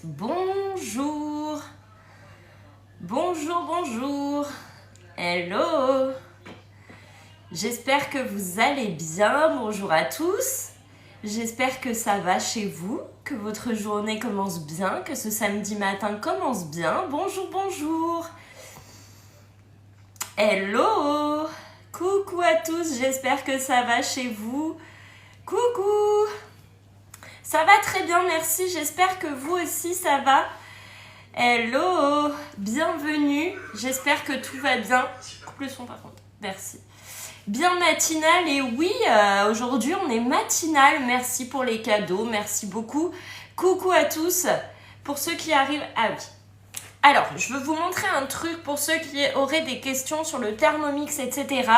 Bonjour. Bonjour. Hello. J'espère que vous allez bien. Bonjour à tous. J'espère que ça va chez vous, que votre journée commence bien, que ce samedi matin commence bien. Bonjour. Hello. Coucou à tous. J'espère que ça va chez vous. Coucou. Ça va très bien, merci. J'espère que vous aussi, ça va. Hello, bienvenue. J'espère que tout va bien. Coupe le son par contre, merci. Bien matinal et oui, aujourd'hui on est matinal. Merci pour les cadeaux, merci beaucoup. Coucou à tous. Pour ceux qui arrivent, ah oui. Alors, je veux vous montrer un truc pour ceux qui auraient des questions sur le Thermomix, etc.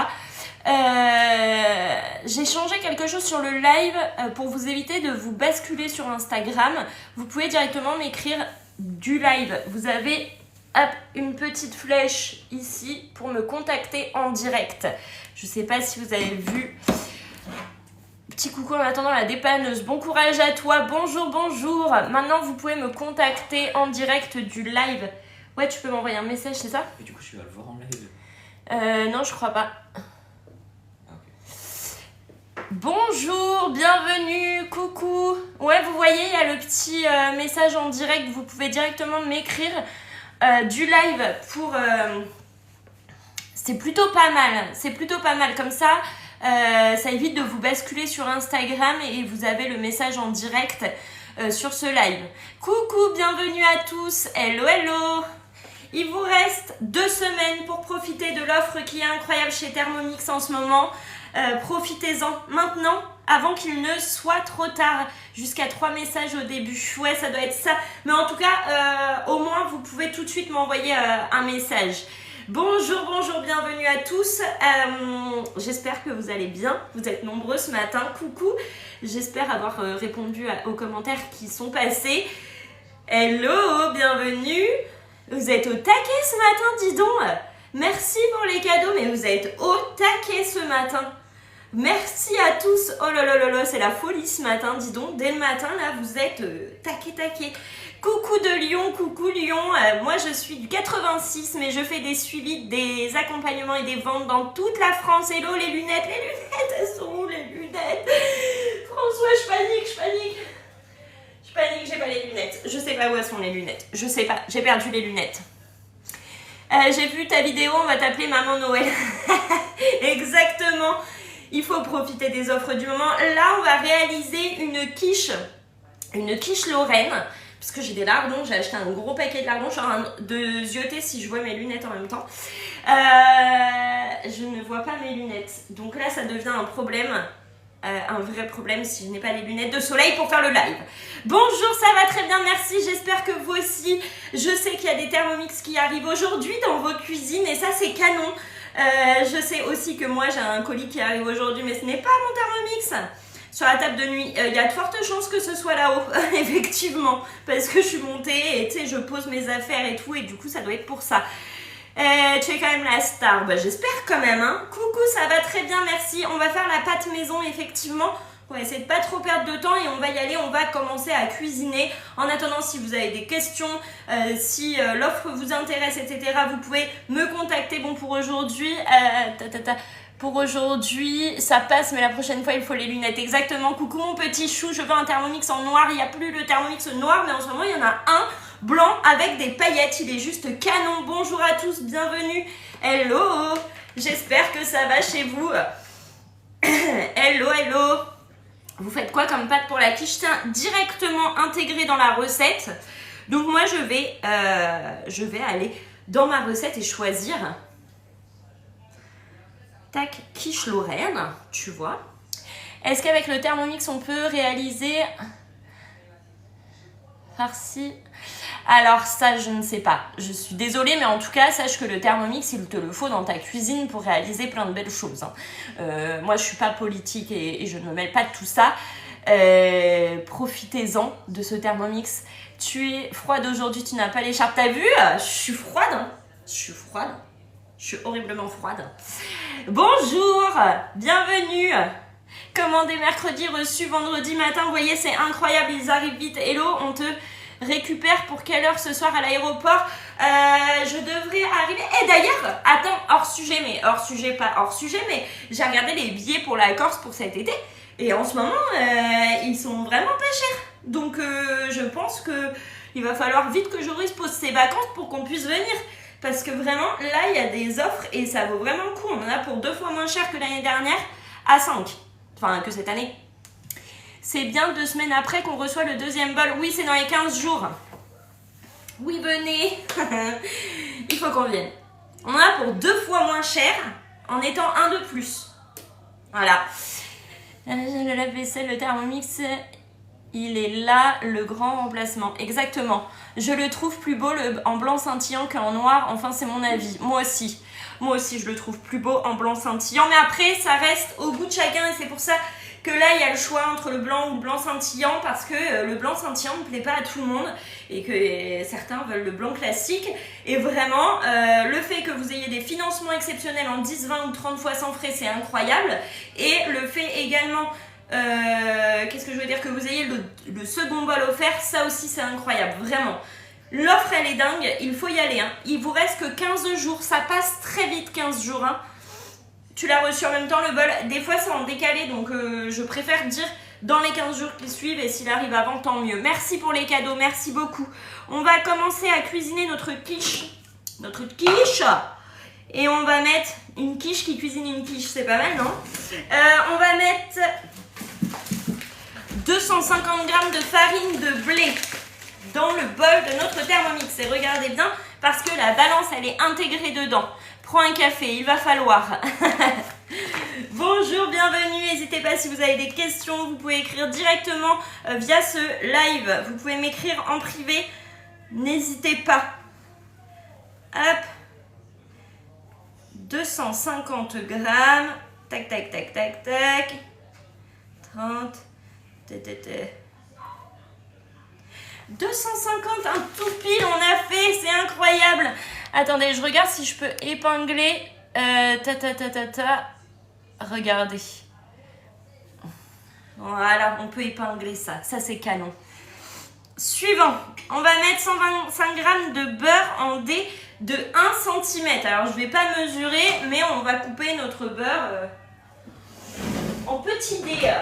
J'ai changé quelque chose sur le live pour vous éviter de vous basculer sur Instagram. Vous pouvez directement m'écrire du live. Vous avez une petite flèche ici pour me contacter en direct. Je ne sais pas si vous avez vu. Petit coucou en attendant la dépanneuse. Bon courage à toi. Bonjour. Maintenant, vous pouvez me contacter en direct du live. Ouais, tu peux m'envoyer un message, c'est ça? Et du coup, tu vas le voir en live? Non, je crois pas. Bonjour, bienvenue, coucou. Ouais, vous voyez, il y a le petit message en direct. Vous pouvez directement m'écrire du live pour... C'est plutôt pas mal. Comme ça, ça évite de vous basculer sur Instagram et vous avez le message en direct sur ce live. Coucou, bienvenue à tous. Hello. Il vous reste 2 semaines pour profiter de l'offre qui est incroyable chez Thermomix en ce moment. Profitez-en maintenant avant qu'il ne soit trop tard. Jusqu'à 3 messages au début. Ouais, ça doit être ça. Mais en tout cas, au moins, vous pouvez tout de suite m'envoyer un message. Bonjour, bienvenue à tous. J'espère que vous allez bien. Vous êtes nombreux ce matin. Coucou. J'espère avoir répondu aux commentaires qui sont passés. Hello, bienvenue. Vous êtes au taquet ce matin, dis donc. Merci pour les cadeaux, mais vous êtes au taquet ce matin. Merci à tous. Oh là là, c'est la folie ce matin, dis donc. Dès le matin, là, vous êtes taquet. Coucou de Lyon, coucou Lyon. Moi, je suis du 86, mais je fais des suivis, des accompagnements et des ventes dans toute la France. Hello, les lunettes, elles sont où les lunettes? François, je panique, j'ai pas les lunettes. Je sais pas où elles sont les lunettes. Je sais pas, j'ai perdu les lunettes. J'ai vu ta vidéo, on va t'appeler Maman Noël. Exactement. Il faut profiter des offres du moment. Là, on va réaliser une quiche Lorraine. Parce que j'ai des lardons, j'ai acheté un gros paquet de lardons. Je suis en train de zioter si je vois mes lunettes en même temps. Je ne vois pas mes lunettes. Donc là, ça devient un problème. Un vrai problème si je n'ai pas les lunettes de soleil pour faire le live. Bonjour, ça va très bien, merci. J'espère que vous aussi. Je sais qu'il y a des Thermomix qui arrivent aujourd'hui dans vos cuisines et ça, c'est canon. Je sais aussi que moi, j'ai un colis qui arrive aujourd'hui, mais ce n'est pas mon Thermomix. Sur la table de nuit, il y a de fortes chances que ce soit là-haut, effectivement, parce que je suis montée et tu sais, je pose mes affaires et tout, et du coup, ça doit être pour ça. Tu es quand même la star, bah, j'espère quand même, hein. Coucou, ça va très bien, merci. On va faire la pâte maison, effectivement. On va essayer de pas trop perdre de temps et on va y aller, on va commencer à cuisiner. En attendant, si vous avez des questions, si l'offre vous intéresse, etc., vous pouvez me contacter. Bon, pour aujourd'hui, pour aujourd'hui, ça passe, mais la prochaine fois, il faut les lunettes. Exactement. Coucou mon petit chou, je veux un Thermomix en noir. Il n'y a plus le Thermomix noir, mais en ce moment, il y en a un blanc avec des paillettes. Il est juste canon. Bonjour à tous, bienvenue. Hello, j'espère que ça va chez vous. Hello. Vous faites quoi comme pâte pour la quiche? Tiens, directement intégré dans la recette. Donc moi, je vais aller dans ma recette et choisir... Tac, quiche Lorraine, tu vois. Est-ce qu'avec le Thermomix, on peut réaliser farci? Alors ça, je ne sais pas. Je suis désolée, mais en tout cas, sache que le Thermomix, il te le faut dans ta cuisine pour réaliser plein de belles choses. Moi, je suis pas politique et je ne me mêle pas de tout ça. Profitez-en de ce Thermomix. Tu es froide aujourd'hui, tu n'as pas l'écharpe. T'as vu? Je suis froide. Hein. Je suis horriblement froide. Bonjour, bienvenue. Commandez mercredi, reçu vendredi matin. Vous voyez, c'est incroyable, ils arrivent vite. Hello, on te récupère pour quelle heure ce soir à l'aéroport? Je devrais arriver. Et d'ailleurs, attends, hors sujet, mais j'ai regardé les billets pour la Corse pour cet été. Et en ce moment, ils sont vraiment pas chers. Donc, je pense que il va falloir vite que Joris pose ses vacances pour qu'on puisse venir. Parce que vraiment, là, il y a des offres et ça vaut vraiment le coup. On en a pour 2 fois moins cher que l'année dernière à 5. Enfin, que cette année. C'est bien 2 semaines après qu'on reçoit le deuxième vol. Oui, c'est dans les 15 jours. Oui, venez. Il faut qu'on vienne. On en a pour 2 fois moins cher en étant un de plus. Voilà. Le lave-vaisselle, le Thermomix, il est là, le grand remplacement. Exactement. Je le trouve plus beau en blanc scintillant qu'en noir. Enfin, c'est mon avis. Moi aussi, je le trouve plus beau en blanc scintillant. Mais après, ça reste au goût de chacun et c'est pour ça que là, il y a le choix entre le blanc ou le blanc scintillant parce que le blanc scintillant ne plaît pas à tout le monde et que certains veulent le blanc classique. Et vraiment, le fait que vous ayez des financements exceptionnels en 10, 20 ou 30 fois sans frais, c'est incroyable. Et le fait également, qu'est-ce que je veux dire, que vous ayez le second bol offert, ça aussi c'est incroyable, vraiment. L'offre, elle est dingue, il faut y aller. Hein. Il vous reste que 15 jours, ça passe très vite 15 jours. Hein. Tu l'as reçu en même temps le bol. Des fois, c'est en décalé, donc je préfère dire dans les 15 jours qui suivent et s'il arrive avant, tant mieux. Merci pour les cadeaux, merci beaucoup. On va commencer à cuisiner notre quiche. Et on va mettre une quiche qui cuisine une quiche, c'est pas mal, non? On va mettre 250 g de farine de blé dans le bol de notre Thermomix. Et regardez bien, parce que la balance, elle est intégrée dedans. Prends un café, il va falloir. Bonjour, bienvenue. N'hésitez pas si vous avez des questions, vous pouvez écrire directement via ce live. Vous pouvez m'écrire en privé. N'hésitez pas. Hop. 250 grammes. Tac, tac, tac, tac, tac. 30. 250, un tout pile, on a fait, c'est incroyable. Attendez, je regarde si je peux épingler. Regardez. Voilà, on peut épingler ça. Ça, c'est canon. Suivant, on va mettre 125 g de beurre en dés de 1 cm. Alors, je ne vais pas mesurer, mais on va couper notre beurre en petits dés.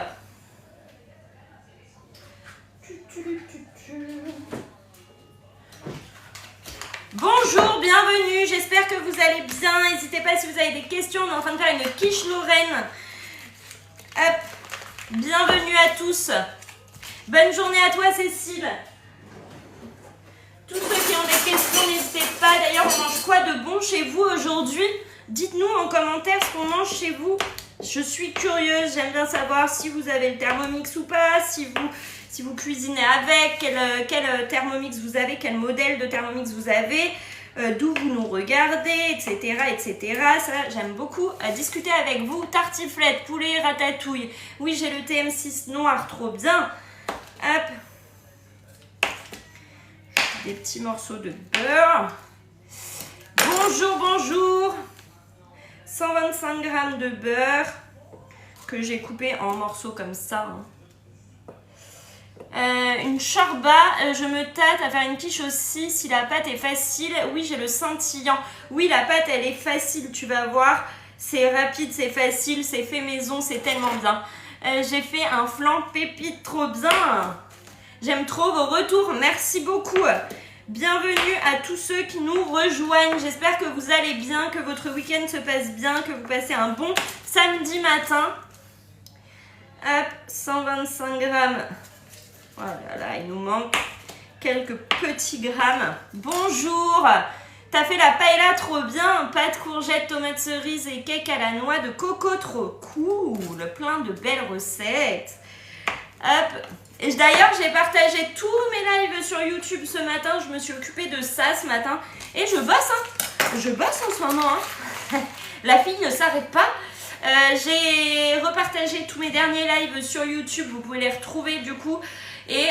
Bonjour, bienvenue, j'espère que vous allez bien. N'hésitez pas si vous avez des questions, on est en train de faire une quiche lorraine. Hop, bienvenue à tous. Bonne journée à toi Cécile. Tous ceux qui ont des questions, n'hésitez pas. D'ailleurs, on mange quoi de bon chez vous aujourd'hui? Dites-nous en commentaire ce qu'on mange chez vous. Je suis curieuse, j'aime bien savoir si vous avez le Thermomix ou pas, si vous cuisinez avec, quel Thermomix vous avez, quel modèle de Thermomix vous avez, d'où vous nous regardez, etc. etc. Ça, j'aime beaucoup discuter avec vous. Tartiflette, poulet, ratatouille. Oui, j'ai le TM6 noir, trop bien. Hop. Des petits morceaux de beurre. Bonjour, bonjour. 125 g de beurre que j'ai coupé en morceaux comme ça. Une chorba, je me tâte à faire une quiche aussi si la pâte est facile. Oui, j'ai le scintillant. Oui, la pâte, elle est facile, tu vas voir. C'est rapide, c'est facile, c'est fait maison, c'est tellement bien. J'ai fait un flan pépite, trop bien. J'aime trop vos retours, merci beaucoup. Bienvenue à tous ceux qui nous rejoignent. J'espère que vous allez bien, que votre week-end se passe bien, que vous passez un bon samedi matin. Hop, 125 g. Voilà, là, il nous manque quelques petits grammes. Bonjour. T'as fait la paella trop bien. Pâte, courgettes, tomates cerises et cake à la noix de coco. Trop cool. Plein de belles recettes. Hop. Et d'ailleurs, j'ai partagé tous mes lives sur YouTube ce matin. Je me suis occupée de ça ce matin. Et je bosse, hein. Je bosse en ce moment, hein. La fille ne s'arrête pas. J'ai repartagé tous mes derniers lives sur YouTube. Vous pouvez les retrouver du coup. Et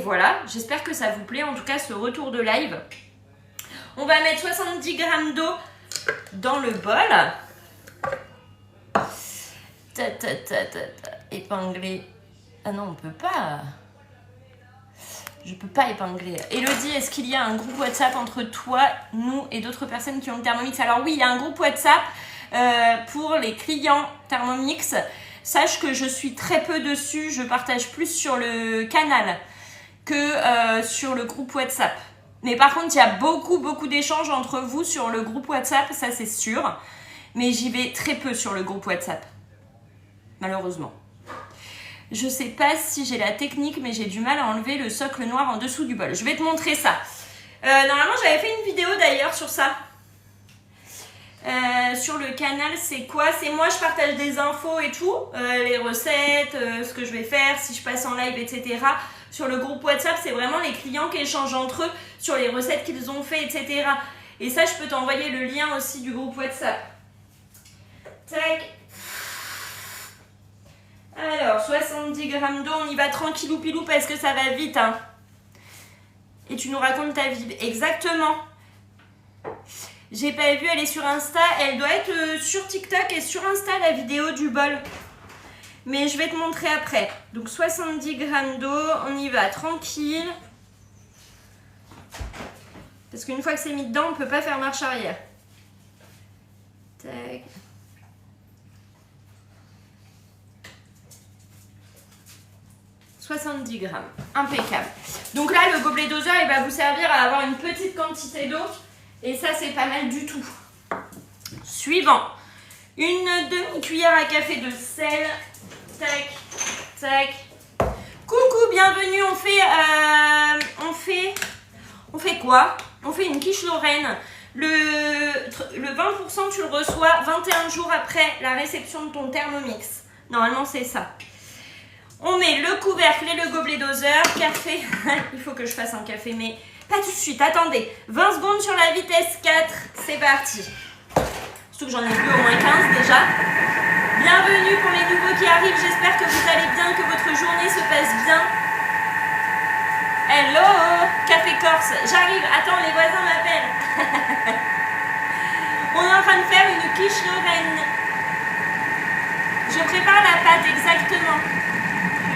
voilà. J'espère que ça vous plaît. En tout cas, ce retour de live. On va mettre 70 g d'eau dans le bol. Épingler. Ah non, on peut pas. Je peux pas épingler. Elodie, est-ce qu'il y a un groupe WhatsApp entre toi, nous et d'autres personnes qui ont le Thermomix? Alors oui, il y a un groupe WhatsApp pour les clients Thermomix. Sache que je suis très peu dessus. Je partage plus sur le canal que sur le groupe WhatsApp. Mais par contre, il y a beaucoup d'échanges entre vous sur le groupe WhatsApp, ça c'est sûr. Mais j'y vais très peu sur le groupe WhatsApp. Malheureusement. Je sais pas si j'ai la technique, mais j'ai du mal à enlever le socle noir en dessous du bol. Je vais te montrer ça. Normalement, j'avais fait une vidéo d'ailleurs sur ça. Sur le canal, c'est quoi? C'est moi, je partage des infos et tout, les recettes, ce que je vais faire, si je passe en live, etc. Sur le groupe WhatsApp, c'est vraiment les clients qui échangent entre eux sur les recettes qu'ils ont fait, etc. Et ça, je peux t'envoyer le lien aussi du groupe WhatsApp. Tac. Alors, 70 grammes d'eau, on y va tranquillou pilou parce que ça va vite. Hein. Et tu nous racontes ta vie. Exactement. J'ai pas vu, elle est sur Insta. Elle doit être sur TikTok et sur Insta, la vidéo du bol. Mais je vais te montrer après. Donc 70 grammes d'eau, on y va tranquille. Parce qu'une fois que c'est mis dedans, on peut pas faire marche arrière. Tac. « 70 grammes. Impeccable. Donc là, le gobelet doseur, il va vous servir à avoir une petite quantité d'eau. Et ça, c'est pas mal du tout. Suivant. Une demi-cuillère à café de sel. Tac, tac. Coucou, bienvenue. On fait quoi? On fait une quiche Lorraine. Le 20%, tu le reçois 21 jours après la réception de ton Thermomix. Normalement, c'est ça. On met le couvercle et le gobelet doseur. Café. Il faut que je fasse un café, mais pas tout de suite. Attendez. 20 secondes sur la vitesse 4. C'est parti. Surtout que j'en ai vu au moins 15 déjà. Bienvenue pour les nouveaux qui arrivent. J'espère que vous allez bien, que votre journée se passe bien. Hello, Café Corse. J'arrive. Attends, les voisins m'appellent. On est en train de faire une quiche Lorraine. Je prépare la pâte exactement.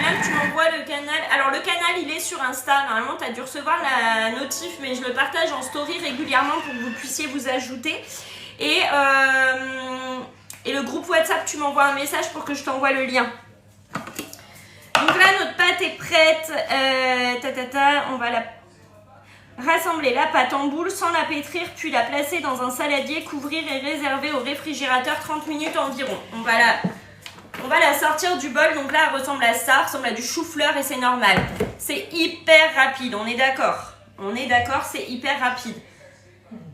Là, tu m'envoies le canal. Alors, le canal, il est sur Insta. Normalement, tu as dû recevoir la notif, mais je le partage en story régulièrement pour que vous puissiez vous ajouter. Et le groupe WhatsApp, tu m'envoies un message pour que je t'envoie le lien. Donc là, notre pâte est prête. On va la rassembler la pâte en boule sans la pétrir, puis la placer dans un saladier, couvrir et réserver au réfrigérateur 30 minutes environ. On va la sortir du bol, donc là elle ressemble à ça, ressemble à du chou-fleur et c'est normal. C'est hyper rapide, on est d'accord. On est d'accord, c'est hyper rapide.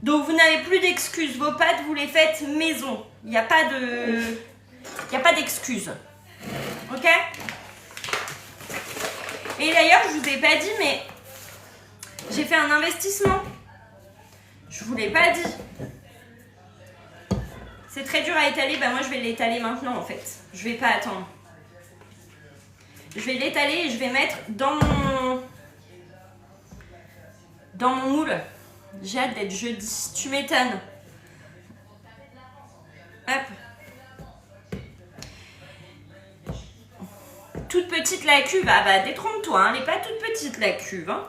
Donc vous n'avez plus d'excuses, vos pâtes vous les faites maison. Il n'y a pas d'excuses. Ok? Et d'ailleurs, je vous ai pas dit, mais j'ai fait un investissement. Je vous l'ai pas dit. C'est très dur à étaler, bah moi je vais l'étaler maintenant en fait. Je vais pas attendre. Je vais l'étaler et je vais mettre dans mon moule. J'ai hâte d'être jeudi. Tu m'étonnes. Hop. Toute petite la cuve. Ah bah détrompe-toi, hein. Elle n'est pas toute petite la cuve. Hein.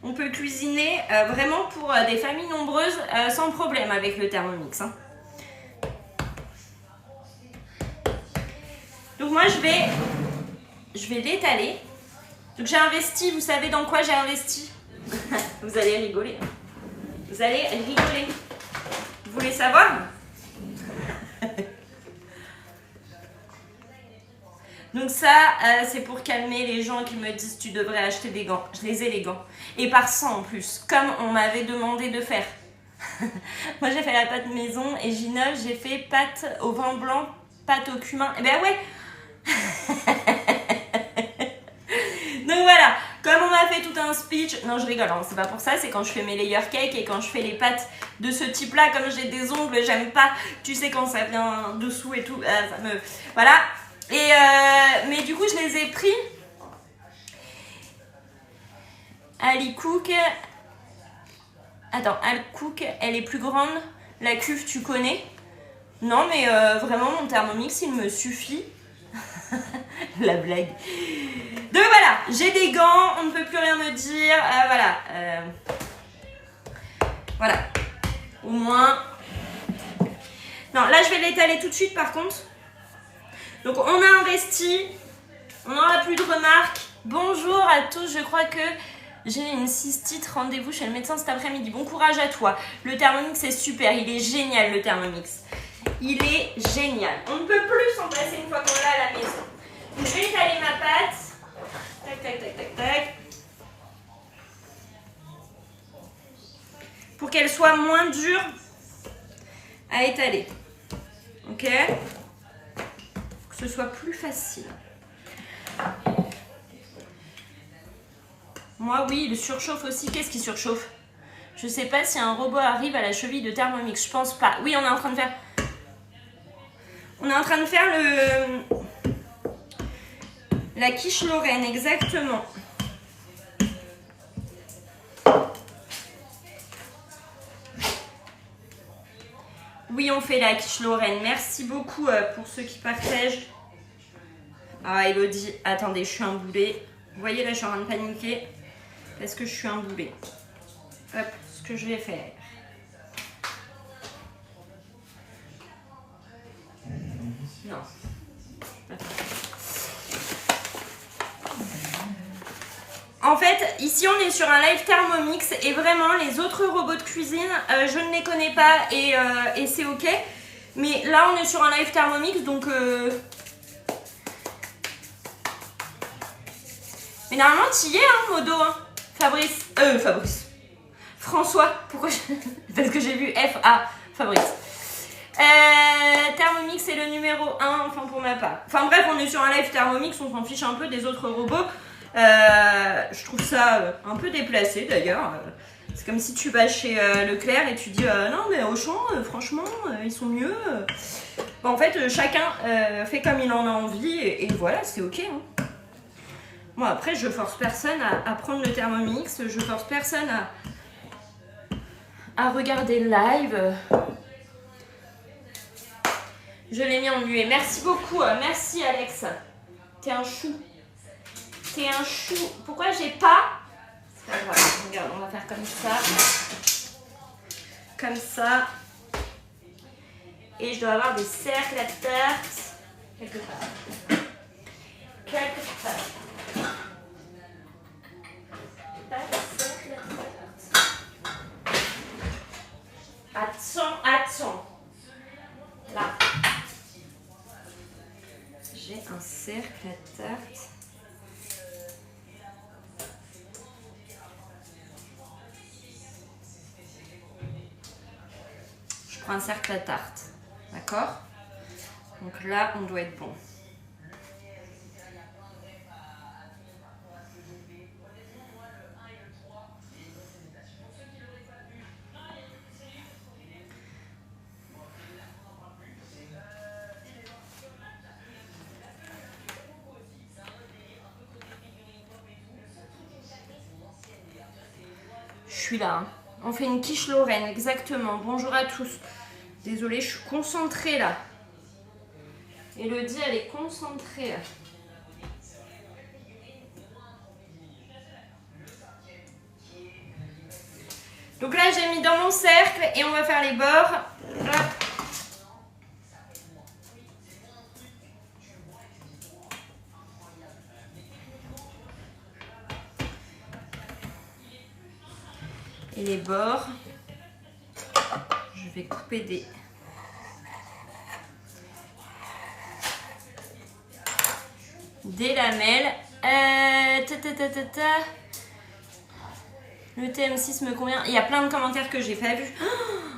On peut cuisiner vraiment pour des familles nombreuses sans problème avec le Thermomix. Hein. Donc moi je vais l'étaler. Donc j'ai investi, vous savez dans quoi j'ai investi? Vous allez rigoler. Vous allez rigoler. Vous voulez savoir? Donc ça, c'est pour calmer les gens qui me disent tu devrais acheter des gants. Je les ai les gants. Et par 100 en plus, comme on m'avait demandé de faire. Moi j'ai fait la pâte maison et Ginol, j'ai fait pâte au vin blanc, pâte au cumin. Et ben ouais. Donc voilà, comme on m'a fait tout un speech, non je rigole, hein, c'est pas pour ça, c'est quand je fais mes layer cakes et quand je fais les pâtes de ce type là, comme j'ai des ongles, j'aime pas, tu sais quand ça vient dessous et tout, ça me... Voilà, et mais du coup je les ai pris. Ali Cook, attends, Ali Cook, elle est plus grande, la cuve tu connais? Non mais vraiment mon Thermomix il me suffit. La blague. Donc voilà, j'ai des gants, on ne peut plus rien me dire. Voilà. Voilà. Au moins. Non, là je vais l'étaler tout de suite par contre. Donc on a investi. On n'aura plus de remarques. Bonjour à tous, je crois que j'ai une cystite. Rendez-vous chez le médecin cet après-midi. Bon courage à toi. Le Thermomix est super, il est génial le Thermomix. Il est génial. On ne peut plus s'en passer une fois qu'on l'a à la maison. Donc, je vais étaler ma pâte. Tac, tac, tac, tac, tac. Pour qu'elle soit moins dure à étaler. Ok? Pour que ce soit plus facile. Moi, oui, il surchauffe aussi. Qu'est-ce qui surchauffe? Je sais pas si un robot arrive à la cheville de Thermomix. Je pense pas. Oui, on est en train de faire... On est en train de faire la quiche Lorraine, exactement. Oui, on fait la quiche Lorraine. Merci beaucoup pour ceux qui partagent. Ah, Elodie, attendez, je suis un boulet. Vous voyez, là, je suis en train de paniquer. Parce que je suis un boulet. Hop, ce que je vais faire. Non. En fait, ici on est sur un live Thermomix et vraiment les autres robots de cuisine, je ne les connais pas et c'est ok. Mais là on est sur un live Thermomix donc... Mais normalement tu y es hein, Modo, hein. Fabrice. François, pourquoi je... Parce que j'ai vu F-A, Fabrice. Thermomix est le numéro 1, enfin pour ma part. Enfin bref, on est sur un live Thermomix, on s'en fiche un peu des autres robots. Je trouve ça un peu déplacé d'ailleurs. C'est comme si tu vas chez Leclerc et tu dis non mais Auchan, franchement, ils sont mieux. Bon, en fait, chacun fait comme il en a envie et voilà, c'est ok. Hein. Moi après, je force personne à prendre le Thermomix, je force personne à regarder le live. Je l'ai mis en nuée. Merci beaucoup. Merci Alex. T'es un chou. T'es un chou. Pourquoi j'ai pas... C'est pas grave. Regarde, on va faire comme ça. Comme ça. Et je dois avoir des cercles à tarte. Quelque part. Quelque part. Attends. Là. J'ai un cercle à tarte. Je prends un cercle à tarte. D'accord? Donc là, on doit être bon. Je suis là. Hein. On fait une quiche Lorraine, exactement. Bonjour à tous. Désolée, je suis concentrée là. Elodie, elle est concentrée là. Donc là, j'ai mis dans mon cercle et on va faire les bords. Hop. Et les bords, je vais couper des lamelles. Le TM6 me convient. Il y a plein de commentaires que j'ai pas vus. Oh,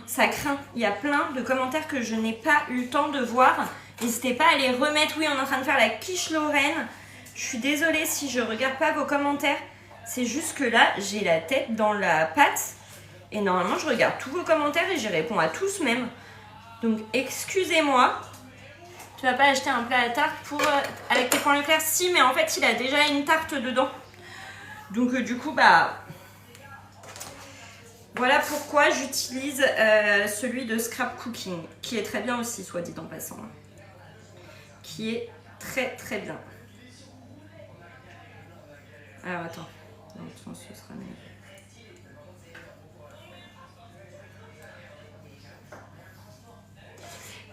ça craint. Il y a plein de commentaires que je n'ai pas eu le temps de voir. N'hésitez pas à les remettre. Oui, on est en train de faire la quiche Lorraine. Je suis désolée si je regarde pas vos commentaires. C'est juste que là, j'ai la tête dans la pâte. Et normalement, je regarde tous vos commentaires et j'y réponds à tous même. Donc, excusez-moi. Tu vas pas acheter un plat à tarte avec tes pains Leclerc? Si, mais en fait, il a déjà une tarte dedans. Donc, du coup, bah... Voilà pourquoi j'utilise celui de Scrap Cooking. Qui est très bien aussi, soit dit en passant. Qui est très, très bien. Alors attends, dans l'autre sens ce sera mieux.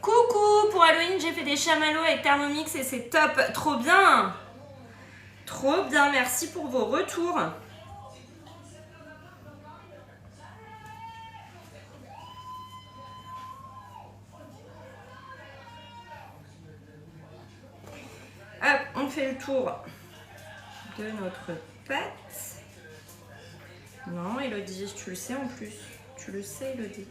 Coucou, pour Halloween j'ai fait des chamallows avec Thermomix et c'est top, trop bien. Trop bien, merci pour vos retours. Hop, on fait le tour de notre pâte. Non, Elodie, tu le sais en plus. Tu le sais, Elodie.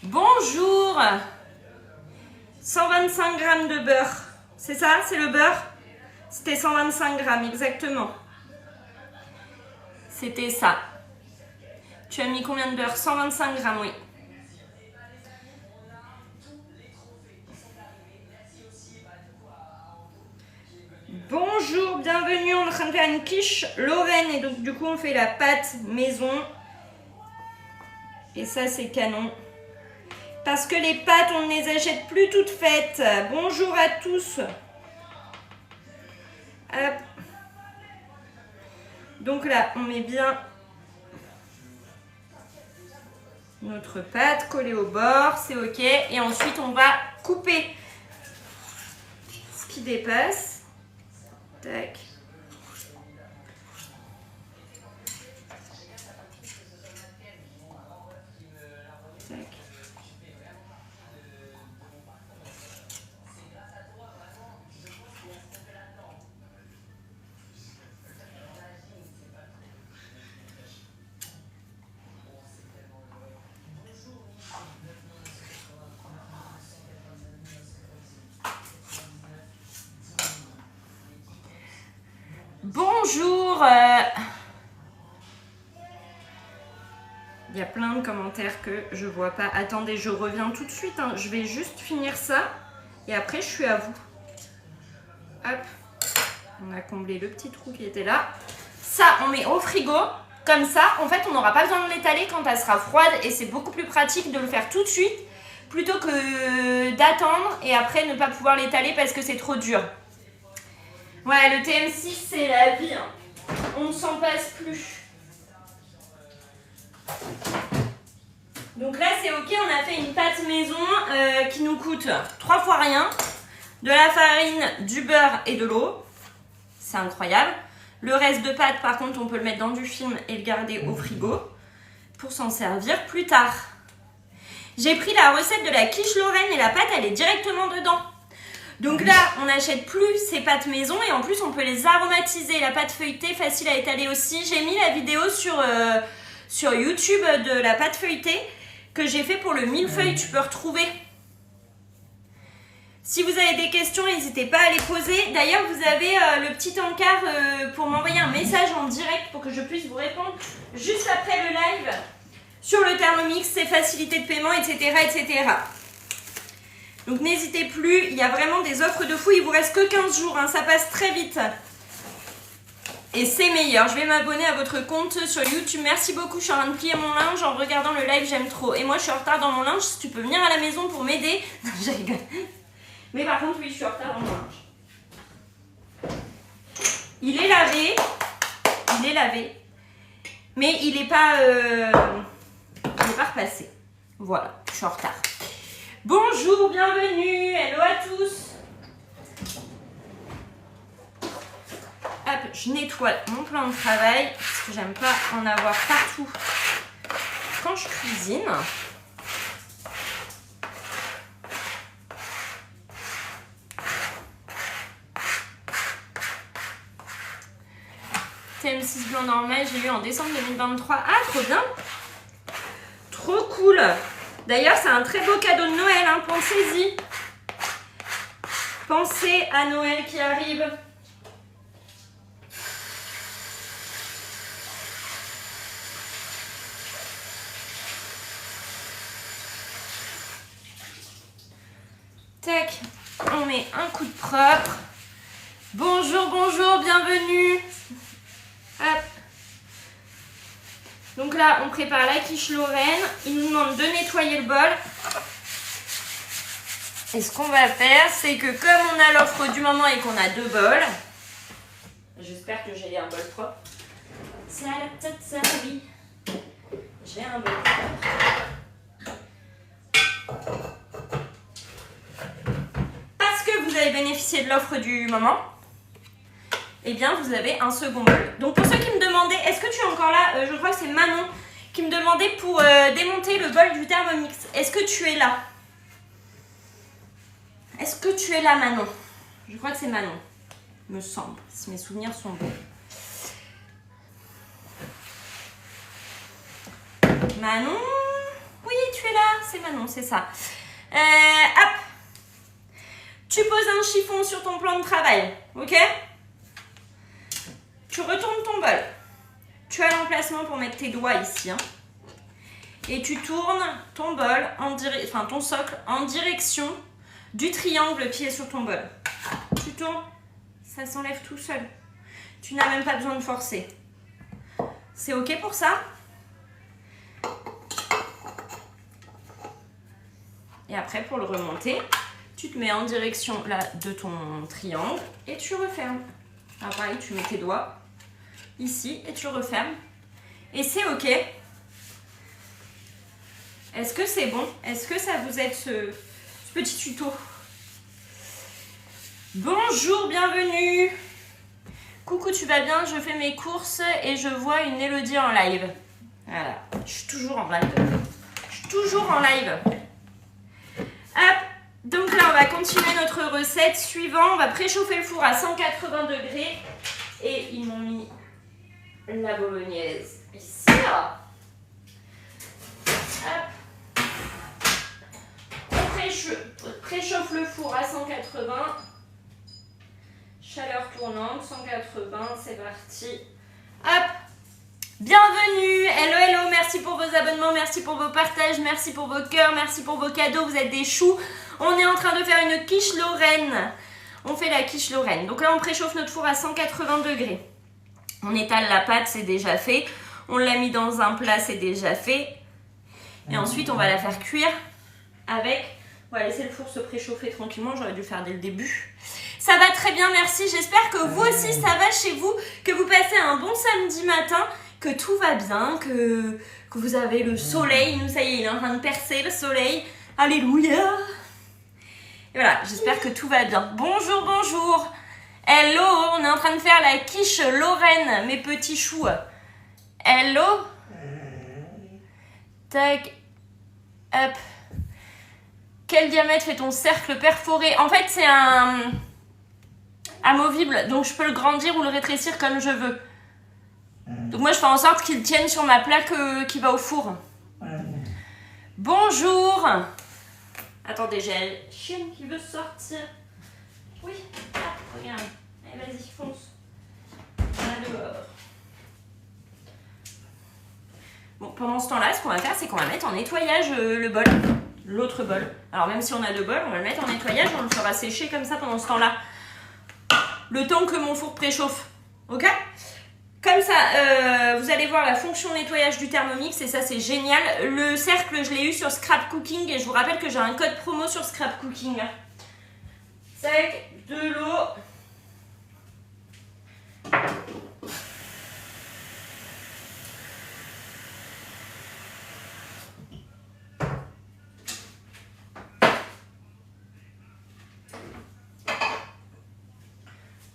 Bonjour. 125 g de beurre. C'est ça? C'est le beurre? C'était 125 g, exactement. C'était ça. Tu as mis combien de beurre? 125 g, oui. Bonjour, bienvenue. On est en train de faire une quiche Lorraine. Et donc, du coup, on fait la pâte maison. Et ça, c'est canon. Parce que les pâtes, on ne les achète plus toutes faites. Bonjour à tous. Hop. Donc là, on met bien notre pâte collée au bord. C'est OK. Et ensuite, on va couper ce qui dépasse. Tac. Tac. Bonjour. Il y a plein de commentaires que je vois pas. Attendez, je reviens tout de suite. Hein. Je vais juste finir ça et après je suis à vous. Hop. On a comblé le petit trou qui était là. Ça, on met au frigo. Comme ça, en fait, on n'aura pas besoin de l'étaler quand elle sera froide et c'est beaucoup plus pratique de le faire tout de suite plutôt que d'attendre et après ne pas pouvoir l'étaler parce que c'est trop dur. Ouais, le TM6, c'est la vie. Hein. On ne s'en passe plus. Donc là, c'est OK. On a fait une pâte maison qui nous coûte 3 fois rien. De la farine, du beurre et de l'eau. C'est incroyable. Le reste de pâte, par contre, on peut le mettre dans du film et le garder au frigo pour s'en servir plus tard. J'ai pris la recette de la quiche Lorraine et la pâte, elle est directement dedans. Donc là, on n'achète plus ces pâtes maison et en plus, on peut les aromatiser. La pâte feuilletée, facile à étaler aussi. J'ai mis la vidéo sur YouTube de la pâte feuilletée que j'ai fait pour le millefeuille. Tu peux retrouver. Si vous avez des questions, n'hésitez pas à les poser. D'ailleurs, vous avez le petit encart pour m'envoyer un message en direct pour que je puisse vous répondre juste après le live sur le Thermomix, ses facilités de paiement, etc. etc. Donc n'hésitez plus, il y a vraiment des offres de fou. Il vous reste que 15 jours, hein, ça passe très vite. Et c'est meilleur. Je vais m'abonner à votre compte sur YouTube. Merci beaucoup, je suis en train de plier mon linge en regardant le live, j'aime trop. Et moi, je suis en retard dans mon linge, si tu peux venir à la maison pour m'aider. Non, je rigole. Mais par contre, oui, je suis en retard dans mon linge. Il est lavé. Il est lavé. Mais il n'est pas, repassé. Voilà, je suis en retard. Bonjour, bienvenue. Hello à tous. Hop, je nettoie mon plan de travail parce que j'aime pas en avoir partout quand je cuisine. TM6 blanc normal, j'ai eu en décembre 2023. Ah, trop bien. Trop cool. D'ailleurs, c'est un très beau cadeau de Noël, hein. Pensez-y. Pensez à Noël qui arrive. Tac, on met met un coup de propre. Bonjour, bonjour, bienvenue. Hop. Donc là, on prépare la quiche Lorraine. Il nous demande de nettoyer le bol. Et ce qu'on va faire, c'est que comme on a l'offre du moment et qu'on a 2 bols, j'espère que j'ai un bol propre. Ça, oui. J'ai un bol propre. Parce que vous avez bénéficié de l'offre du moment, eh bien vous avez un second bol. Donc pour ceux qui me demandaient, est-ce que tu es encore là? Je crois que c'est Manon qui me demandait pour démonter le bol du Thermomix. Est-ce que tu es là? Est-ce que tu es là, Manon? Je crois que c'est Manon, me semble, si mes souvenirs sont bons. Manon? Oui, tu es là, c'est Manon, c'est ça. Hop. Tu poses un chiffon sur ton plan de travail, ok? Tu retournes ton bol. Tu as l'emplacement pour mettre tes doigts ici, hein. Et tu tournes ton bol, ton socle, en direction du triangle qui est sur ton bol. Tu tournes, ça s'enlève tout seul. Tu n'as même pas besoin de forcer. C'est ok pour ça? Et après, pour le remonter, tu te mets en direction là de ton triangle et tu refermes. Alors pareil, tu mets tes doigts ici et tu refermes. Et c'est ok. Est-ce que c'est bon? Est-ce que ça vous aide ce petit tuto? Bonjour, bienvenue. Coucou, tu vas bien? Je fais mes courses et je vois une Élodie en live. Voilà, je suis toujours en live. Je suis toujours en live. Hop, donc là on va continuer notre recette. Suivant, on va préchauffer le four à 180 degrés. Et ils m'ont mis la bolognaise ici. Là. Hop. On préchauffe le four à 180. Chaleur tournante, 180, c'est parti. Hop. Bienvenue, hello hello, merci pour vos abonnements, merci pour vos partages, merci pour vos cœurs, merci pour vos cadeaux, vous êtes des choux. On est en train de faire une quiche Lorraine. On fait la quiche Lorraine. Donc là on préchauffe notre four à 180 degrés. On étale la pâte, c'est déjà fait. On l'a mis dans un plat, c'est déjà fait. Et ensuite on va la faire cuire avec... On va laisser le four se préchauffer tranquillement, j'aurais dû le faire dès le début. Ça va très bien, merci, j'espère que vous aussi ça va chez vous, que vous passez un bon samedi matin, que tout va bien, que vous avez le soleil. Nous, ça y est, il est en train de percer le soleil. Alléluia. Et voilà, j'espère que tout va bien. Bonjour, bonjour. Hello, on est en train de faire la quiche Lorraine, mes petits choux. Hello. Tac. Hop. Quel diamètre fait ton cercle perforé? En fait, c'est un amovible, donc je peux le grandir ou le rétrécir comme je veux. Donc moi je fais en sorte qu'il tienne sur ma plaque qui va au four. Bonjour. Attendez, j'ai la chienne qui veut sortir. Oui, ah, regarde. Allez, vas-y, fonce. Alors. Bon, pendant ce temps-là, ce qu'on va faire, c'est qu'on va mettre en nettoyage le bol. L'autre bol. Alors même si on a 2 bols, on va le mettre en nettoyage, on le fera sécher comme ça pendant ce temps-là. Le temps que mon four préchauffe. Ok? Comme ça, vous allez voir la fonction nettoyage du Thermomix et ça c'est génial. Le cercle, je l'ai eu sur Scrap Cooking et je vous rappelle que j'ai un code promo sur Scrap Cooking. Tac, de l'eau.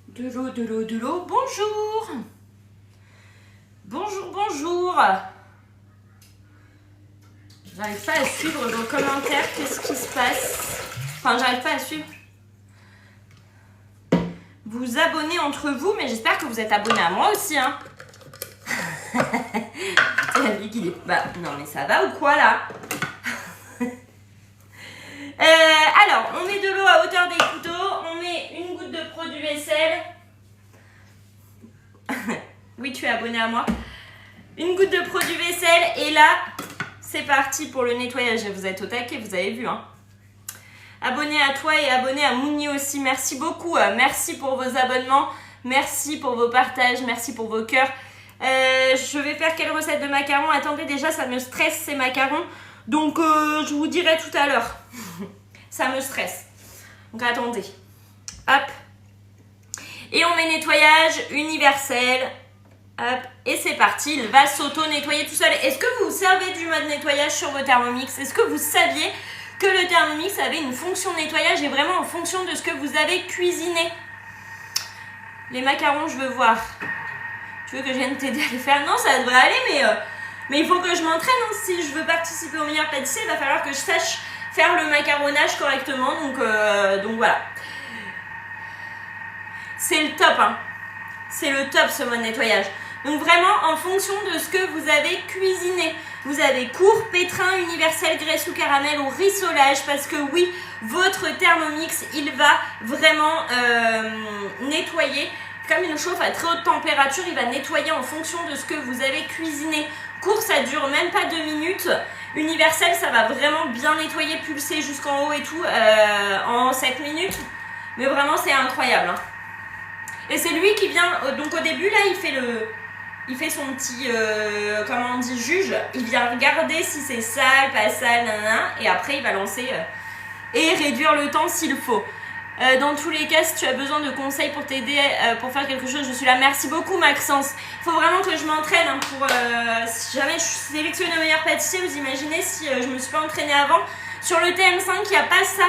De l'eau, de l'eau, de l'eau. Bonjour. Bonjour, bonjour. J'arrive pas à suivre vos commentaires. Qu'est-ce qui se passe? Enfin, j'arrive pas à suivre. Vous abonnez entre vous, mais j'espère que vous êtes abonnés à moi aussi, hein. C'est la vie qui dit. Bah, non, mais ça va ou quoi, là? Alors, on met de l'eau à hauteur des couteaux. On met une goutte de produit vaisselle. Oui, tu es abonné à moi. Une goutte de produit vaisselle. Et là, c'est parti pour le nettoyage. Vous êtes au taquet, vous avez vu, hein. Abonné à toi et abonné à Mouni aussi. Merci beaucoup. Merci pour vos abonnements. Merci pour vos partages. Merci pour vos cœurs. Je vais faire quelle recette de macarons? Attendez, déjà, ça me stresse ces macarons. Donc, je vous dirai tout à l'heure. Ça me stresse. Donc, attendez. Hop. Et on met nettoyage universel. Hop. Et c'est parti. Il va s'auto-nettoyer tout seul. Est-ce que vous servez du mode nettoyage sur vos Thermomix? Est-ce que vous saviez que le Thermomix avait une fonction nettoyage et vraiment en fonction de ce que vous avez cuisiné? Les macarons, je veux voir. Tu veux que je vienne t'aider à les faire? Non, ça devrait aller, mais il faut que je m'entraîne. Hein. Si je veux participer au meilleur pâtissier, il va falloir que je sache faire le macaronnage correctement. Donc voilà. C'est le top. Hein. C'est le top ce mode nettoyage. Donc vraiment en fonction de ce que vous avez cuisiné. Vous avez court, pétrin, universel, graisse ou caramel ou rissolage. Parce que oui, votre Thermomix, il va vraiment nettoyer. Comme il chauffe à très haute température, il va nettoyer en fonction de ce que vous avez cuisiné. Court, ça dure même pas 2 minutes. Universel, ça va vraiment bien nettoyer, pulser jusqu'en haut et tout en 7 minutes. Mais vraiment, c'est incroyable. Hein. Et c'est lui qui vient, donc au début, là, il fait son petit, comment on dit, juge. Il vient regarder si c'est sale, pas sale, nanana. Et après, il va lancer et réduire le temps s'il faut. Dans tous les cas, si tu as besoin de conseils pour t'aider pour faire quelque chose, je suis là. Merci beaucoup Maxence. Il faut vraiment que je m'entraîne hein, pour si jamais je sélectionne le meilleur pâtissier. Vous imaginez si je me suis pas entraînée avant. Sur le TM5, il n'y a pas ça.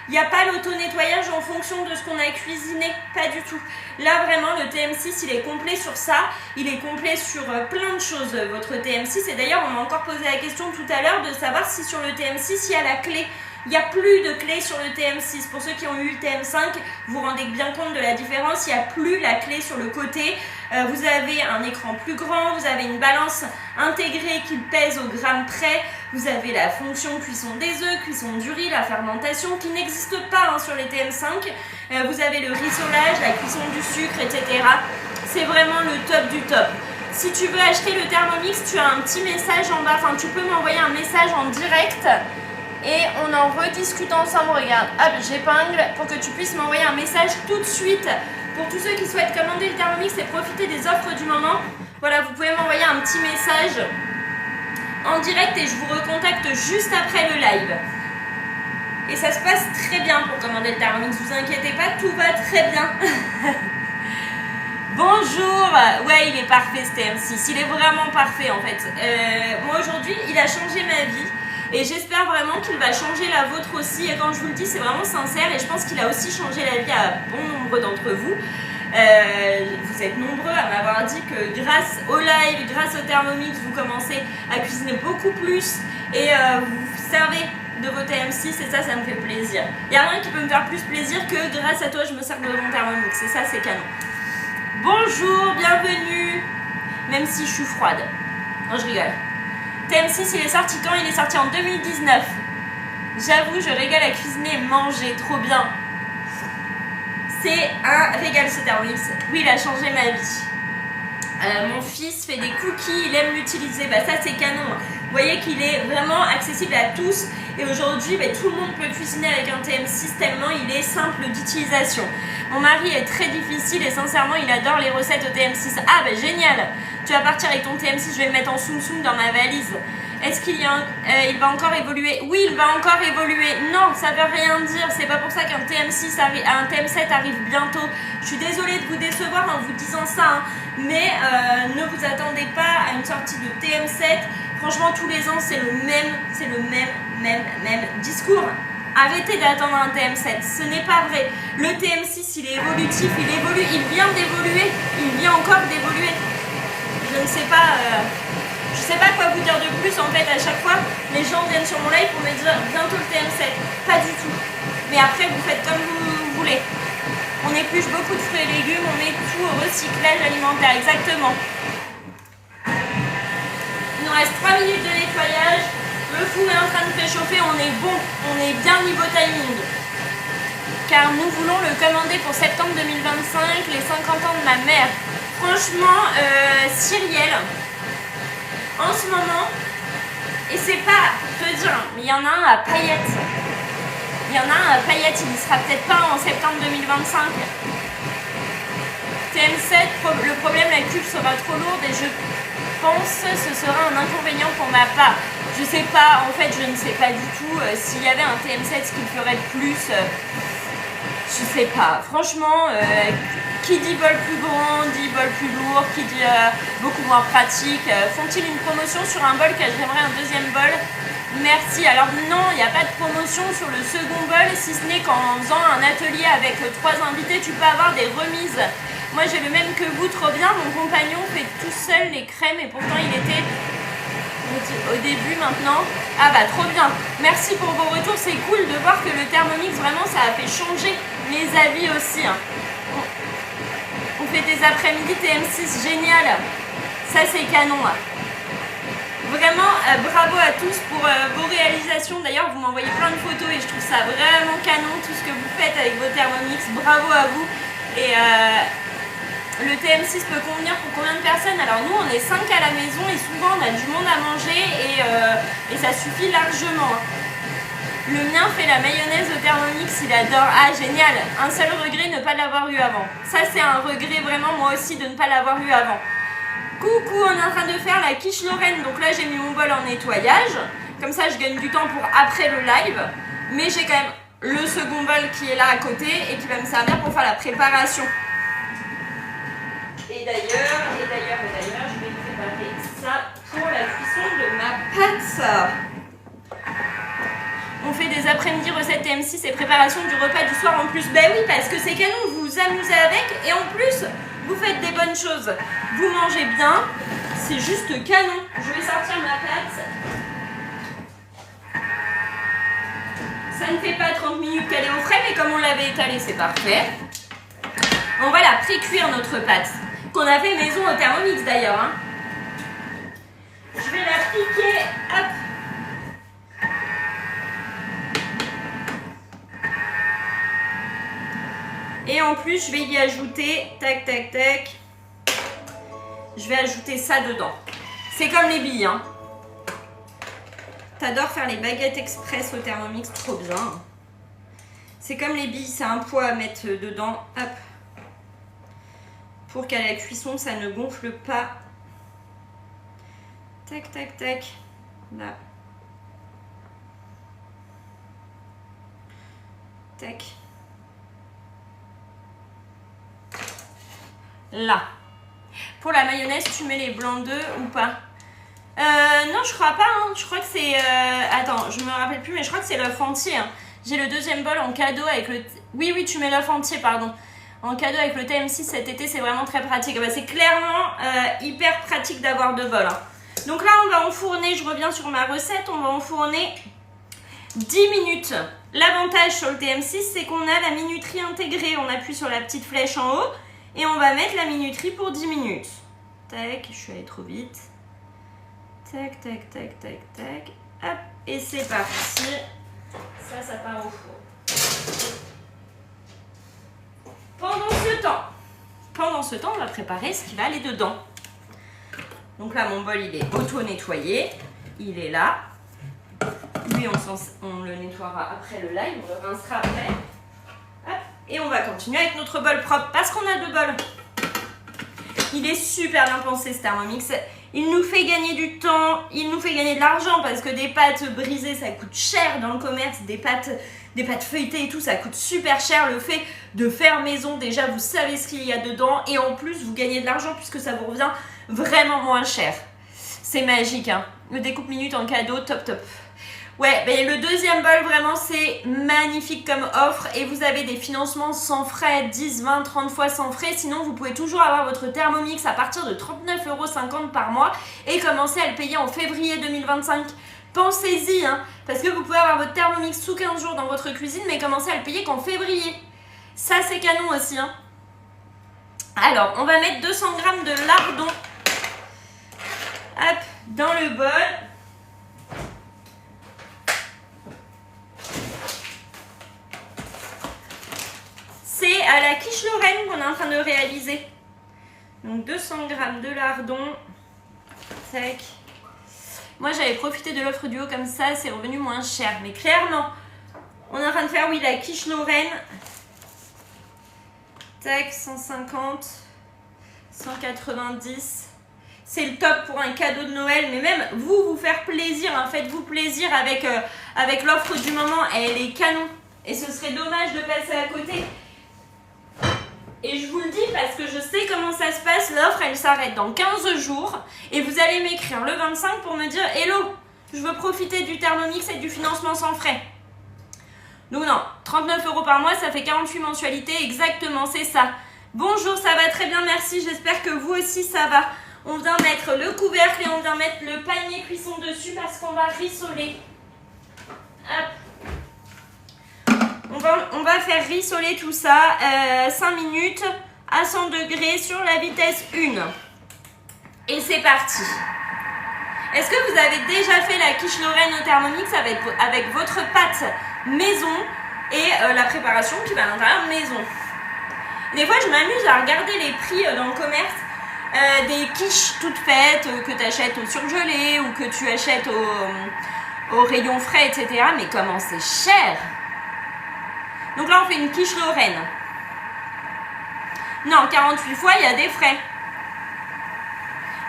Il n'y a pas l'auto-nettoyage en fonction de ce qu'on a cuisiné. Pas du tout. Là, vraiment, le TM6, il est complet sur ça. Il est complet sur plein de choses, votre TM6. Et d'ailleurs, on m'a encore posé la question tout à l'heure de savoir si sur le TM6, il y a la clé. Il n'y a plus de clé sur le TM6. Pour ceux qui ont eu le TM5, vous vous rendez bien compte de la différence. Il n'y a plus la clé sur le côté. Vous avez un écran plus grand. Vous avez une balance intégrée qui pèse au gramme près. Vous avez la fonction cuisson des œufs, cuisson du riz, la fermentation qui n'existe pas hein, sur les TM5. Vous avez le rissolage, la cuisson du sucre, etc. C'est vraiment le top du top. Si tu veux acheter le Thermomix, tu as un petit message en bas. Enfin, tu peux m'envoyer un message en direct. Et on en rediscute ensemble, regarde, hop, j'épingle pour que tu puisses m'envoyer un message tout de suite. Pour tous ceux qui souhaitent commander le Thermomix et profiter des offres du moment, voilà, vous pouvez m'envoyer un petit message en direct et je vous recontacte juste après le live. Et ça se passe très bien pour commander le Thermomix, vous inquiétez pas, tout va très bien. Bonjour, ouais il est parfait ce TM6, il est vraiment parfait en fait. Moi aujourd'hui il a changé ma vie. Et j'espère vraiment qu'il va changer la vôtre aussi. Et quand je vous le dis, c'est vraiment sincère. Et je pense qu'il a aussi changé la vie à bon nombre d'entre vous. Vous êtes nombreux à m'avoir dit que grâce au live, grâce au Thermomix, vous commencez à cuisiner beaucoup plus. Et vous vous servez de vos TM6. Et ça, ça me fait plaisir. Il n'y a rien qui peut me faire plus plaisir que grâce à toi, je me sers de mon Thermomix. Et ça, c'est canon. Bonjour, bienvenue. Même si je suis froide. Non, je rigole. TM6, il est sorti quand? Il est sorti en 2019. J'avoue, je régale à cuisiner et manger, trop bien. C'est un régal ce Thermomix. Oui, il a changé ma vie. Mon fils fait des cookies, il aime l'utiliser. Bah ça, c'est canon. Vous voyez qu'il est vraiment accessible à tous. Et aujourd'hui, bah, tout le monde peut cuisiner avec un TM6 tellement il est simple d'utilisation. Mon mari est très difficile et sincèrement, il adore les recettes au TM6. Ah bah génial! Tu vas partir avec ton TM6, je vais le mettre en soum-soum dans ma valise. Est-ce qu'il il va encore évoluer? Oui, il va encore évoluer. Non, ça veut rien dire. C'est pas pour ça qu'un TM7 arrive bientôt. Je suis désolée de vous décevoir en vous disant ça, hein. Mais ne vous attendez pas à une sortie de TM7. Franchement, tous les ans, c'est le même discours. Arrêtez d'attendre un TM7, ce n'est pas vrai. Le TM6, il est évolutif, il évolue, il vient d'évoluer, il vient encore d'évoluer. Je ne sais pas, quoi vous dire de plus. En fait, à chaque fois, les gens viennent sur mon live pour me dire bientôt le TM7. Pas du tout. Mais après, vous faites comme vous voulez. On épluche beaucoup de fruits et légumes, on met tout au recyclage alimentaire, exactement. Il nous reste 3 minutes de nettoyage. Le four est en train de préchauffer, on est bon, on est bien niveau timing. Car nous voulons le commander pour septembre 2025, les 50 ans de ma mère. Franchement, Cyrielle, en ce moment, et c'est pas te dire, mais il y en a un à paillettes. Il y en a un paillette, il ne sera peut-être pas en septembre 2025. TM7, le problème, la cuve sera trop lourde et je pense que ce sera un inconvénient pour ma part. Je sais pas, en fait, je ne sais pas du tout s'il y avait un TM7, ce qu'il ferait de plus. Je sais pas. Franchement, qui dit bol plus grand, dit bol plus lourd, qui dit beaucoup moins pratique. Font-ils une promotion sur un bol car j'aimerais un deuxième bol? Merci. Alors non, il n'y a pas de promotion sur le second bol, si ce n'est qu'en faisant un atelier avec 3 invités, tu peux avoir des remises. Moi, j'ai le même que vous, trop bien. Mon compagnon fait tout seul les crèmes et pourtant il était au début maintenant. Ah bah trop bien. Merci pour vos retours. C'est cool de voir que le Thermomix, vraiment, ça a fait changer mes avis aussi. On fait des après-midi TM6, génial. Ça, c'est canon. Vraiment, bravo à tous pour vos réalisations. D'ailleurs, vous m'envoyez plein de photos et je trouve ça vraiment canon, tout ce que vous faites avec vos Thermomix. Bravo à vous. Et le TM6 peut convenir pour combien de personnes? Alors nous, on est 5 à la maison et souvent, on a du monde à manger et ça suffit largement. Le mien fait la mayonnaise au Thermomix, il adore. Ah, génial. Un seul regret, ne pas l'avoir eu avant. Ça, c'est un regret vraiment, moi aussi, de ne pas l'avoir eu avant. Coucou, on est en train de faire la quiche Lorraine. Donc là, j'ai mis mon bol en nettoyage. Comme ça, je gagne du temps pour après le live. Mais j'ai quand même le second bol qui est là à côté et qui va me servir pour faire la préparation. Et d'ailleurs, je vais préparer ça pour la cuisson de ma pâte. On fait des après-midi recettes TM6 et préparation du repas du soir en plus. Ben oui, parce que c'est canon, vous vous amusez avec et en plus, vous faites des bonnes choses. Vous mangez bien, c'est juste canon. Je vais sortir ma pâte. Ça ne fait pas 30 minutes qu'elle est au frais, mais comme on l'avait étalée, c'est parfait. On va la pré-cuire notre pâte, qu'on a fait maison au Thermomix d'ailleurs. Hein. Je vais la piquer, hop. Et en plus, je vais y ajouter, tac, tac, tac, je vais ajouter ça dedans. C'est comme les billes, hein. T'adores faire les baguettes express au Thermomix, trop bien. C'est comme les billes, c'est un poids à mettre dedans, hop. Pour qu'à la cuisson, ça ne gonfle pas. Tac, tac, tac, là. Tac. Là. Pour la mayonnaise, tu mets les blancs d'œufs ou pas? Non, je crois pas. Hein. Je crois que c'est... Attends, je me rappelle plus, mais je crois que c'est l'œuf entier. Hein. J'ai le deuxième bol en cadeau avec le... Oui, tu mets l'œuf entier, pardon. En cadeau avec le TM6 cet été, c'est vraiment très pratique. Bah, c'est clairement hyper pratique d'avoir 2 bols. Hein. Donc là, on va enfourner, je reviens sur ma recette, on va enfourner 10 minutes. L'avantage sur le TM6, c'est qu'on a la minuterie intégrée. On appuie sur la petite flèche en haut. Et on va mettre la minuterie pour 10 minutes. Tac, je suis allée trop vite. Tac, tac, tac, tac, tac. Hop, et c'est parti. Ça part au four. Pendant ce temps, on va préparer ce qui va aller dedans. Donc là, mon bol, il est auto-nettoyé. Il est là. Lui, on le nettoiera après le live. On le rincera après. Hop. Et on va continuer avec notre bol propre parce qu'on a 2 bols. Il est super bien pensé ce Thermomix. Il nous fait gagner du temps, il nous fait gagner de l'argent parce que des pâtes brisées ça coûte cher dans le commerce, des pâtes feuilletées et tout ça coûte super cher. Le fait de faire maison, déjà vous savez ce qu'il y a dedans et en plus vous gagnez de l'argent puisque ça vous revient vraiment moins cher. C'est magique, hein. Le découpe minute en cadeau, top top. Ouais, ben le deuxième bol, vraiment, c'est magnifique comme offre. Et vous avez des financements sans frais, 10, 20, 30 fois sans frais. Sinon, vous pouvez toujours avoir votre Thermomix à partir de 39,50 € par mois et commencer à le payer en février 2025. Pensez-y, hein, parce que vous pouvez avoir votre Thermomix sous 15 jours dans votre cuisine, mais commencer à le payer qu'en février. Ça, c'est canon aussi, hein. Alors, on va mettre 200 g de lardon. Hop, dans le bol. C'est à la quiche Lorraine qu'on est en train de réaliser. Donc 200 g de lardon. Tac. Moi j'avais profité de l'offre du haut comme ça, c'est revenu moins cher. Mais clairement, On est en train de faire, oui, la quiche Lorraine. Tac, 150, 190. C'est le top pour un cadeau de Noël. Mais même vous faire plaisir, hein, faites-vous plaisir avec l'offre du moment. Elle est canon. Et ce serait dommage de passer à côté. Et je vous le dis parce que je sais comment ça se passe. L'offre, elle s'arrête dans 15 jours. Et vous allez m'écrire le 25 pour me dire « Hello, je veux profiter du Thermomix et du financement sans frais. » Donc non, 39 € par mois, ça fait 48 mensualités. Exactement, c'est ça. Bonjour, ça va très bien, merci. J'espère que vous aussi, ça va. On vient mettre le couvercle et on vient mettre le panier cuisson dessus parce qu'on va rissoler. Hop. On va faire rissoler tout ça 5 minutes à 100 degrés sur la vitesse 1. Et c'est parti. Est-ce que vous avez déjà fait la quiche Lorraine au Thermomix avec votre pâte maison et la préparation qui va à l'intérieur maison? Des fois, je m'amuse à regarder les prix dans le commerce des quiches toutes faites que tu achètes au surgelé ou que tu achètes au rayon frais, etc. Mais comment c'est cher! Donc là, on fait une quiche Lorraine. Non, 48 fois, il y a des frais.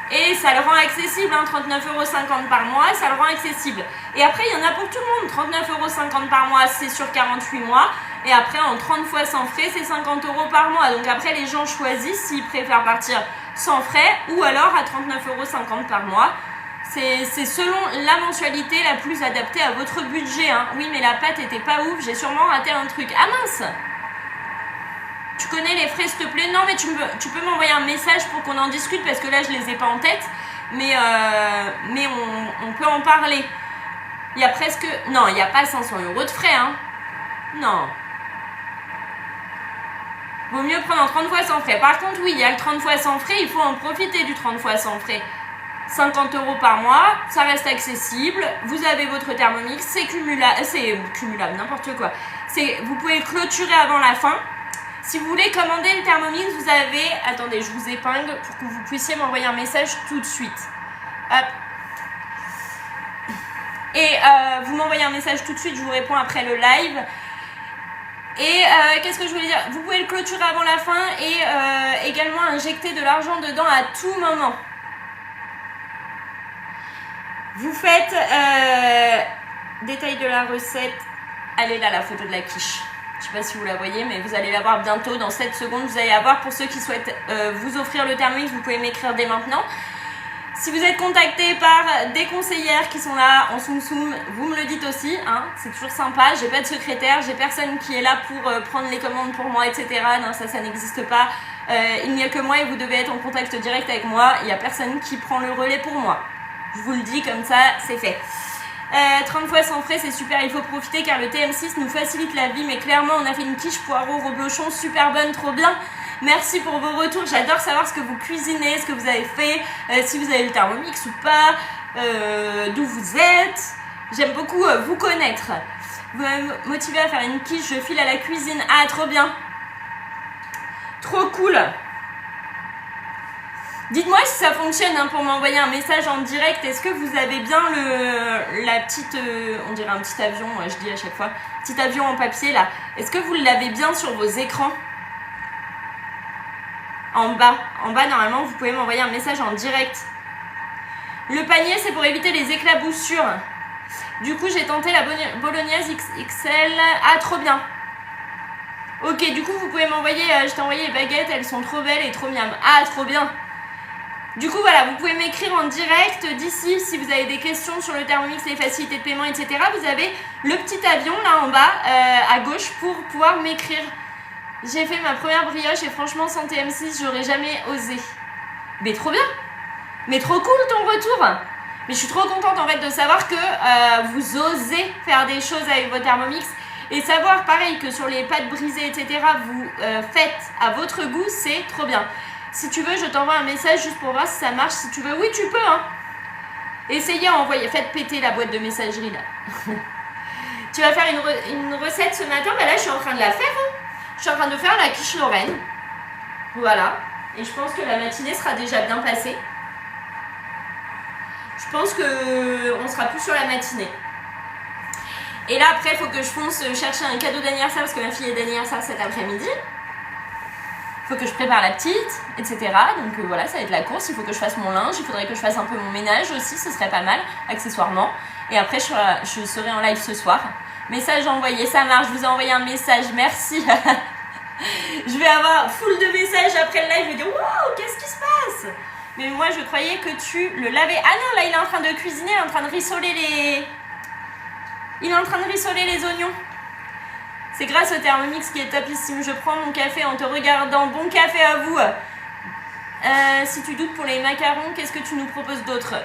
Et ça le rend accessible, hein, 39,50 € par mois, ça le rend accessible. Et après, il y en a pour tout le monde. 39,50 € par mois, c'est sur 48 mois. Et après, en 30 fois sans frais, c'est 50 € par mois. Donc après, les gens choisissent s'ils préfèrent partir sans frais ou alors à 39,50 € par mois. C'est selon la mensualité la plus adaptée à votre budget. Hein. Oui, mais la pâte était pas ouf, j'ai sûrement raté un truc. Ah mince! Tu connais les frais, s'il te plaît? Non, mais tu peux m'envoyer un message pour qu'on en discute parce que là, je les ai pas en tête. Mais on peut en parler. Il y a presque... Non, il n'y a pas 500 € de frais. Hein. Non. Vaut mieux prendre en 30 fois sans frais. Par contre, oui, il y a le 30 fois sans frais. Il faut en profiter du 30 fois sans frais. 50 € par mois, ça reste accessible. Vous avez votre Thermomix, c'est cumulable, n'importe quoi. Vous pouvez le clôturer avant la fin. Si vous voulez commander le Thermomix, vous avez... Attendez, je vous épingle pour que vous puissiez m'envoyer un message tout de suite. Hop. Et vous m'envoyez un message tout de suite, je vous réponds après le live. Et qu'est-ce que je voulais dire? Vous pouvez le clôturer avant la fin et également injecter de l'argent dedans à tout moment. Vous faites détail de la recette. Elle est là, la photo de la quiche. Je ne sais pas si vous la voyez, mais vous allez la voir bientôt. Dans 7 secondes, vous allez la voir. Pour ceux qui souhaitent vous offrir le Thermomix, vous pouvez m'écrire dès maintenant. Si vous êtes contacté par des conseillères qui sont là en soum soum, vous me le dites aussi. Hein, c'est toujours sympa. J'ai pas de secrétaire, j'ai personne qui est là pour prendre les commandes pour moi, etc. Non, ça n'existe pas. Il n'y a que moi et vous devez être en contact direct avec moi. Il n'y a personne qui prend le relais pour moi. Je vous le dis comme ça, c'est fait. 30 fois sans frais, c'est super, il faut profiter car le TM6 nous facilite la vie. Mais clairement, on a fait une quiche poireau reblochon super bonne, trop bien. Merci pour vos retours, j'adore savoir ce que vous cuisinez, ce que vous avez fait, si vous avez le Thermomix ou pas, d'où vous êtes. J'aime beaucoup vous connaître. Vous m'avez motivé à faire une quiche, je file à la cuisine. Ah, trop bien. Trop cool. Dites-moi si ça fonctionne hein, pour m'envoyer un message en direct. Est-ce que vous avez bien la petite... on dirait un petit avion, moi je dis à chaque fois. Petit avion en papier là. Est-ce que vous l'avez bien sur vos écrans? En bas, normalement, vous pouvez m'envoyer un message en direct. Le panier, c'est pour éviter les éclaboussures. Du coup, j'ai tenté la bolognaise XL. Ah, trop bien. Ok, du coup, vous pouvez m'envoyer... je t'ai envoyé les baguettes, elles sont trop belles et trop miam. Ah, trop bien. Du coup, voilà, vous pouvez m'écrire en direct d'ici si vous avez des questions sur le Thermomix, les facilités de paiement, etc. Vous avez le petit avion là en bas, à gauche, pour pouvoir m'écrire. J'ai fait ma première brioche et franchement, sans TM6, j'aurais jamais osé. Mais trop bien. Mais trop cool ton retour. Mais je suis trop contente en fait de savoir que vous osez faire des choses avec vos Thermomix. Et savoir pareil que sur les pâtes brisées, etc. vous faites à votre goût, c'est trop bien. Si tu veux, je t'envoie un message juste pour voir si ça marche. Si tu veux, oui, tu peux. Hein. Essayez à envoyer. Faites péter la boîte de messagerie là. Tu vas faire une recette ce matin. Bah là, je suis en train de la faire. Hein. Je suis en train de faire la quiche Lorraine. Voilà. Et je pense que la matinée sera déjà bien passée. Je pense qu'on sera plus sur la matinée. Et là, après, il faut que je fonce chercher un cadeau d'anniversaire parce que ma fille est d'anniversaire cet après-midi. Il faut que je prépare la petite, etc. Donc voilà, ça va être la course. Il faut que je fasse mon linge. Il faudrait que je fasse un peu mon ménage aussi. Ce serait pas mal, accessoirement. Et après, je serai en live ce soir. Message envoyé, ça marche. Je vous ai envoyé un message. Merci. Je vais avoir full de messages après le live. Je vais dire, waouh, qu'est-ce qui se passe? Mais moi, je croyais que tu le lavais. Ah non, là, il est en train de cuisiner. Il est en train de rissoler les... Il est en train de rissoler les oignons. C'est grâce au Thermomix qui est topissime. Je prends mon café en te regardant. Bon café à vous. Si tu doutes pour les macarons, qu'est-ce que tu nous proposes d'autre?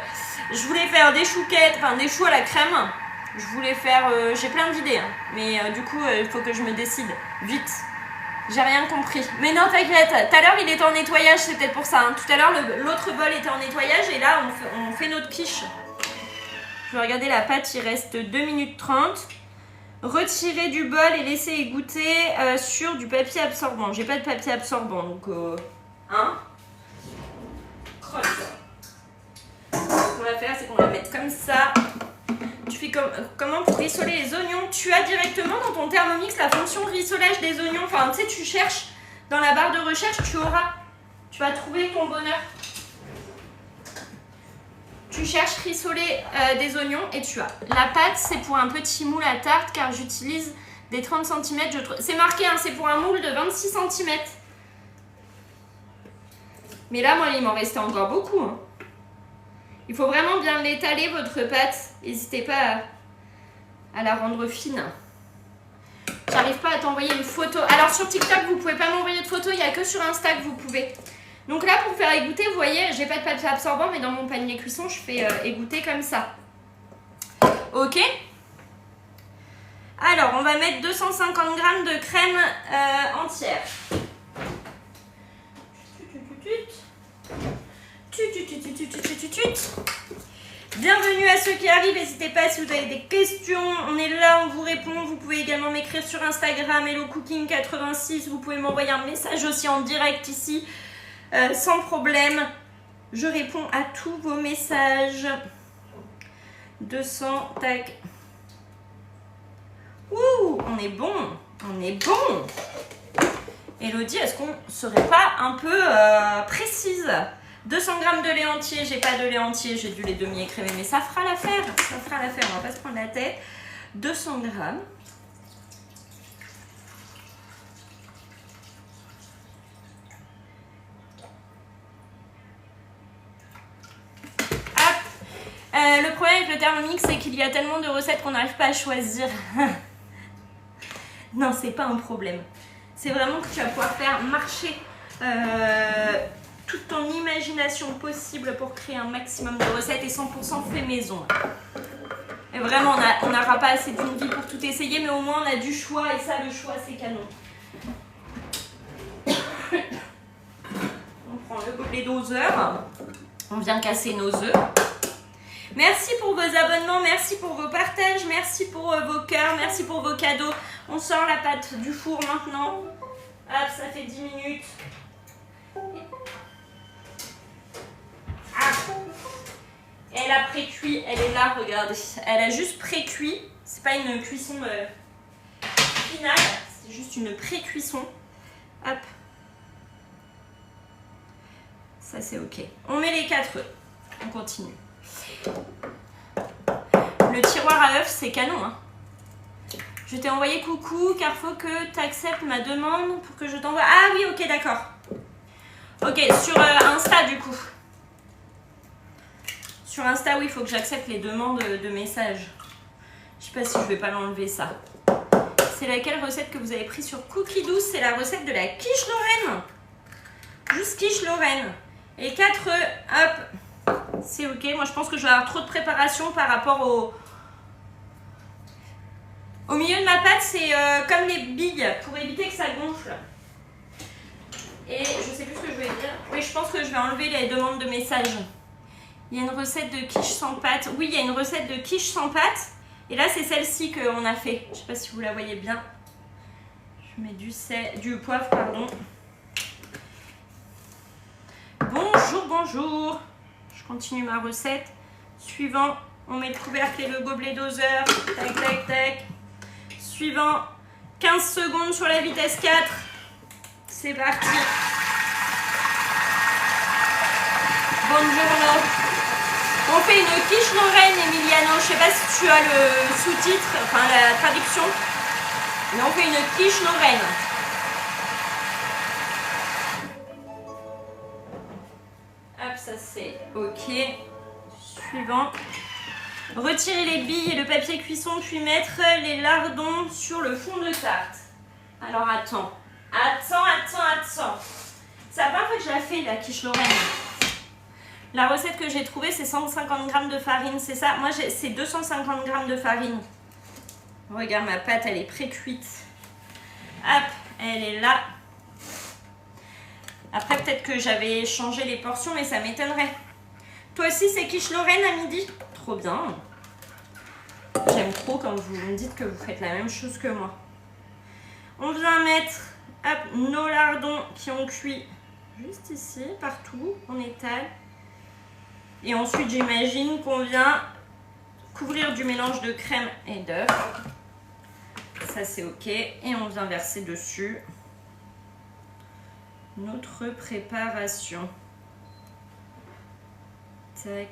Je voulais faire des chouquettes, enfin des choux à la crème. Je voulais faire... j'ai plein d'idées. Hein. Mais du coup, il faut que je me décide. Vite. J'ai rien compris. Mais non, t'inquiète. Tout à l'heure, il était en nettoyage. C'est peut-être pour ça. Hein. Tout à l'heure, l'autre bol était en nettoyage. Et là, on fait notre quiche. Je vais regarder la pâte. Il reste 2 minutes 30. Retirer du bol et laisser égoutter sur du papier absorbant. J'ai pas de papier absorbant, donc hein. Ce qu'on va faire, c'est qu'on va mettre comme ça. Tu fais comment pour rissoler les oignons? Tu as directement dans ton Thermomix la fonction rissolage des oignons. Enfin, tu sais, tu cherches dans la barre de recherche, tu vas trouver ton bonheur. Tu cherches rissoler des oignons et tu as. La pâte, c'est pour un petit moule à tarte car j'utilise des 30 cm. C'est marqué, hein, c'est pour un moule de 26 cm. Mais là, moi, il m'en restait encore beaucoup. Hein. Il faut vraiment bien l'étaler, votre pâte. N'hésitez pas à la rendre fine. J'arrive pas à t'envoyer une photo. Alors, sur TikTok, vous pouvez pas m'envoyer de photo. Il n'y a que sur Insta que vous pouvez. Donc là, pour faire égoutter, vous voyez, j'ai pas de papier absorbant, mais dans mon panier cuisson, je fais égoutter comme ça. Ok. Alors, on va mettre 250 g de crème entière. Bienvenue à ceux qui arrivent, n'hésitez pas si vous avez des questions, on est là, on vous répond. Vous pouvez également m'écrire sur Instagram, HelloCooking86, vous pouvez m'envoyer un message aussi en direct ici. Sans problème, je réponds à tous vos messages. 200, tac. Ouh, on est bon, on est bon. Elodie, est-ce qu'on serait pas un peu précise? 200 g de lait entier, j'ai pas de lait entier, j'ai du lait demi-écrémé, mais ça fera l'affaire, on va pas se prendre la tête. 200 g. Le problème avec le Thermomix, c'est qu'il y a tellement de recettes qu'on n'arrive pas à choisir. Non, c'est pas un problème. C'est vraiment que tu vas pouvoir faire marcher toute ton imagination possible pour créer un maximum de recettes et 100% fait maison. Et vraiment, on n'aura pas assez d'une vie pour tout essayer, mais au moins on a du choix et ça, le choix, c'est canon. On prend le gobelet doseur. On vient casser nos œufs. Merci pour vos abonnements, merci pour vos partages, merci pour vos cœurs, merci pour vos cadeaux. On sort la pâte du four maintenant. Hop, ça fait 10 minutes. Ah. Elle a pré-cuit, elle est là, regardez. Elle a juste pré-cuit. C'est pas une cuisson finale, c'est juste une pré-cuisson. Hop. Ça c'est ok. On met les 4 œufs. On continue. Le tiroir à œufs, c'est canon. Hein. Je t'ai envoyé coucou car faut que tu acceptes ma demande pour que je t'envoie. Ah oui, ok, d'accord. Ok, sur Insta du coup. Sur Insta, oui, il faut que j'accepte les demandes de messages. Je sais pas si je vais pas l'enlever ça. C'est laquelle recette que vous avez pris sur Cookie Douce? C'est la recette de la quiche Lorraine. Juste quiche Lorraine. Et 4 œufs, hop. C'est ok. Moi, je pense que je vais avoir trop de préparation par rapport au milieu de ma pâte. C'est comme les billes pour éviter que ça gonfle. Et je sais plus ce que je vais dire. Oui, je pense que je vais enlever les demandes de messages. Il y a une recette de quiche sans pâte. Oui, il y a une recette de quiche sans pâte. Et là, c'est celle-ci qu'on a fait. Je sais pas si vous la voyez bien. Je mets du poivre, pardon. Bonjour, bonjour. Je continue ma recette. Suivant, on met le couvercle et le gobelet doseur. Tac, tac, tac. Suivant. 15 secondes sur la vitesse 4. C'est parti. Buongiorno. On fait une quiche Lorraine, Emiliano. Je sais pas si tu as le sous-titre, enfin la traduction. Mais on fait une quiche Lorraine. Hop, ça c'est ok. Suivant. Retirer les billes et le papier cuisson, puis mettre les lardons sur le fond de tarte. Alors attends. C'est la première fois que je la fais, la quiche Lorraine. La recette que j'ai trouvée, c'est 150 g de farine, c'est ça? Moi, c'est 250 g de farine. Regarde, ma pâte, elle est pré-cuite. Hop, elle est là. Après, peut-être que j'avais changé les portions, mais ça m'étonnerait. Toi aussi, c'est quiche Lorraine à midi? Trop bien. J'aime trop quand vous me dites que vous faites la même chose que moi. On vient mettre hop, nos lardons qui ont cuit juste ici, partout. On étale. Et ensuite, j'imagine qu'on vient couvrir du mélange de crème et d'œuf. Ça, c'est ok. Et on vient verser dessus notre préparation. Tac.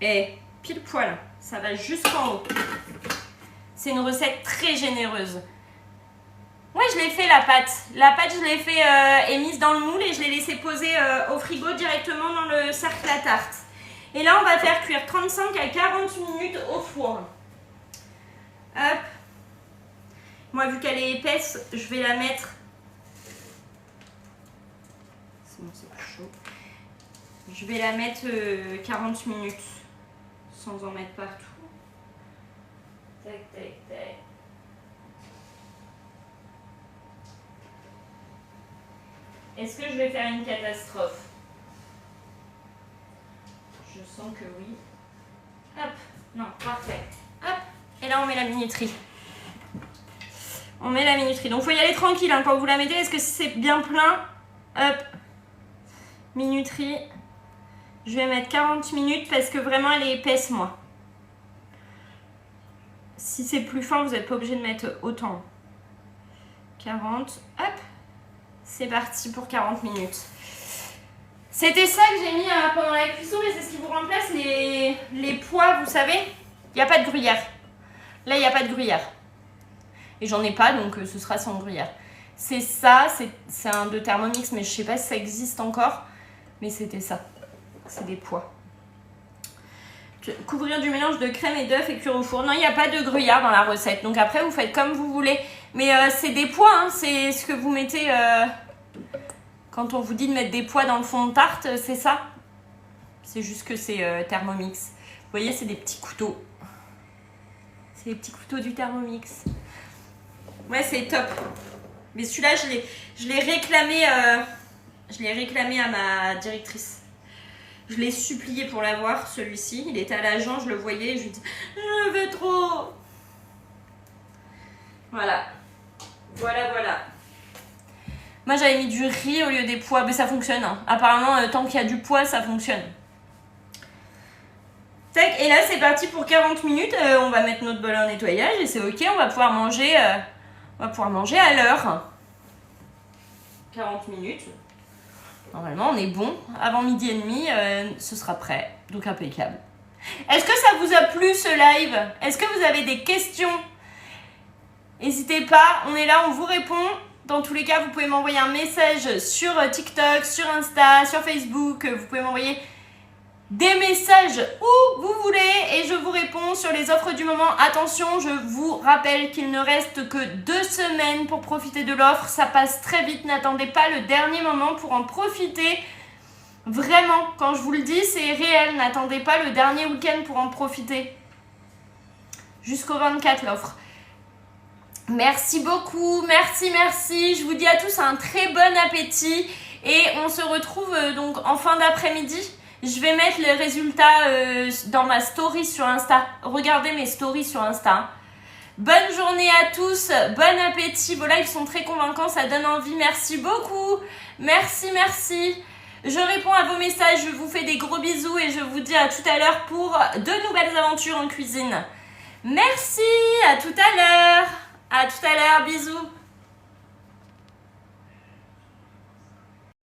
Et pile poil, ça va jusqu'en haut. C'est une recette très généreuse. Ouais, je l'ai fait la pâte. La pâte, je l'ai fait et mise dans le moule et je l'ai laissé poser au frigo directement dans le cercle à tarte. Et là, on va faire cuire 35 à 40 minutes au four. Hop. Moi, vu qu'elle est épaisse, je vais la mettre... C'est bon, c'est plus chaud. Je vais la mettre 40 minutes. Sans en mettre partout. Tac, tac, tac. Est-ce que je vais faire une catastrophe? Je sens que oui. Hop, non, parfait. Hop, et là on met la minuterie. On met la minuterie. Donc il faut y aller tranquille hein, quand vous la mettez. Est-ce que c'est bien plein? Hop, minuterie. Je vais mettre 40 minutes parce que vraiment elle est épaisse moi. Si c'est plus fin, vous n'êtes pas obligé de mettre autant. 40, hop. C'est parti pour 40 minutes. C'était ça que j'ai mis pendant la cuisson et c'est ce qui vous remplace les pois, vous savez. Il n'y a pas de gruyère. Là, il n'y a pas de gruyère. Et j'en ai pas, donc ce sera sans gruyère. C'est ça, c'est un de Thermomix, mais je sais pas si ça existe encore. Mais c'était ça. C'est des pois. Couvrir du mélange de crème et d'œuf et cuire au four. Non, il n'y a pas de gruyère dans la recette. Donc après, vous faites comme vous voulez. Mais c'est des pois, hein. C'est ce que vous mettez... Quand on vous dit de mettre des pois dans le fond de tarte, c'est ça. C'est juste que c'est Thermomix. Vous voyez, c'est des petits couteaux. C'est les petits couteaux du Thermomix. Ouais, c'est top. Mais celui-là, je l'ai réclamé à ma directrice. Je l'ai supplié pour l'avoir, celui-ci. Il était à l'agent, je le voyais. Je lui dis, je veux trop. Voilà. Voilà. Moi, j'avais mis du riz au lieu des pois. Mais ça fonctionne. Hein. Apparemment, tant qu'il y a du pois, ça fonctionne. Tac, et là, c'est parti pour 40 minutes. On va mettre notre bol en nettoyage et c'est ok. On va pouvoir manger, à l'heure. 40 minutes. Normalement, on est bon. Avant midi et demi, ce sera prêt. Donc, impeccable. Est-ce que ça vous a plu, ce live? Est-ce que vous avez des questions? N'hésitez pas. On est là, on vous répond. Dans tous les cas, vous pouvez m'envoyer un message sur TikTok, sur Insta, sur Facebook. Vous pouvez m'envoyer des messages où vous voulez et je vous réponds sur les offres du moment. Attention, je vous rappelle qu'il ne reste que 2 semaines pour profiter de l'offre. Ça passe très vite. N'attendez pas le dernier moment pour en profiter. Vraiment, quand je vous le dis, c'est réel. N'attendez pas le dernier week-end pour en profiter. Jusqu'au 24, l'offre. Merci beaucoup, merci. Je vous dis à tous un très bon appétit et on se retrouve donc en fin d'après-midi. Je vais mettre les résultats dans ma story sur Insta. Regardez mes stories sur Insta. Bonne journée à tous, bon appétit. Vos lives sont très convaincants, ça donne envie. Merci beaucoup. Merci, merci. Je réponds à vos messages, je vous fais des gros bisous et je vous dis à tout à l'heure pour de nouvelles aventures en cuisine. Merci, à tout à l'heure. À tout à l'heure, bisous.